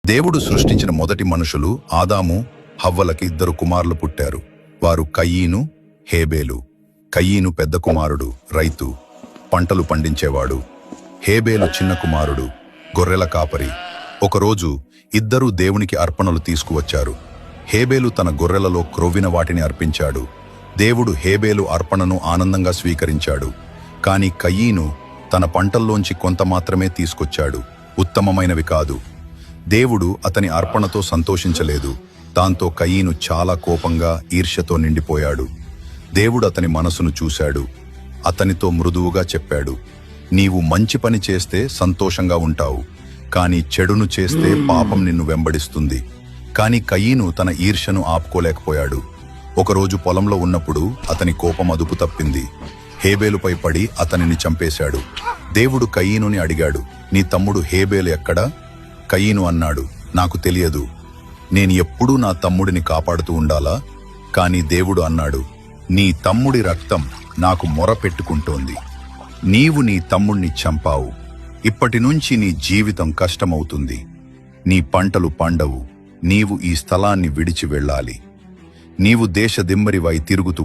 దేవుడు సృష్టించిన మొదటి మనుషులు ఆదాము హవ్వలకి 2 కుమారులు పుట్టారు. వారు కయీను, హేబేలు. కయీను పెద్ద కుమారుడు, రైతు, పంటలు పండించేవాడు. హేబేలు చిన్న కుమారుడు, గొర్రెల కాపరి. ఒకరోజు ఇద్దరూ దేవునికి అర్పణలు తీసుకువచ్చారు. హేబేలు తన గొర్రెలలో క్రొవ్విన వాటిని అర్పించాడు. దేవుడు హేబేలు అర్పణను ఆనందంగా స్వీకరించాడు. కాని కయీను తన పంటల్లోంచి కొంత మాత్రమే తీసుకొచ్చాడు, ఉత్తమమైనవి కాదు. దేవుడు అతని అర్పణతో సంతోషించలేదు. దాంతో కయీను చాలా కోపంగా, ఈర్ష్యతో నిండిపోయాడు. దేవుడు అతని మనసును చూశాడు. అతనితో మృదువుగా చెప్పాడు, నీవు మంచి పని చేస్తే సంతోషంగా ఉంటావు, కానీ చెడును చేస్తే పాపం నిన్ను వెంబడిస్తుంది. కాని కయీను తన ఈర్ష్యను ఆపుకోలేకపోయాడు. ఒకరోజు పొలంలో ఉన్నప్పుడు అతని కోపం అదుపు తప్పింది. హేబేలుపై పడి అతనిని చంపేశాడు. దేవుడు కయీనుని అడిగాడు, నీ తమ్ముడు హేబేలు ఎక్కడా? కయీను అన్నాడు, నాకు తెలియదు. నేను ఎప్పుడూ నా తమ్ముడిని కాపాడుతూ ఉండాలా? కాని దేవుడు అన్నాడు, నీ తమ్ముడి రక్తం నాకు మొరపెట్టుకుంటోంది. నీవు నీ తమ్ముణ్ణి చంపావు. ఇప్పటినుంచి నీ జీవితం కష్టమవుతుంది. నీ పంటలు పండవు. నీవు ఈ స్థలాన్ని విడిచి వెళ్ళాలి. నీవు దేశదిమ్మరివై తిరుగుతూ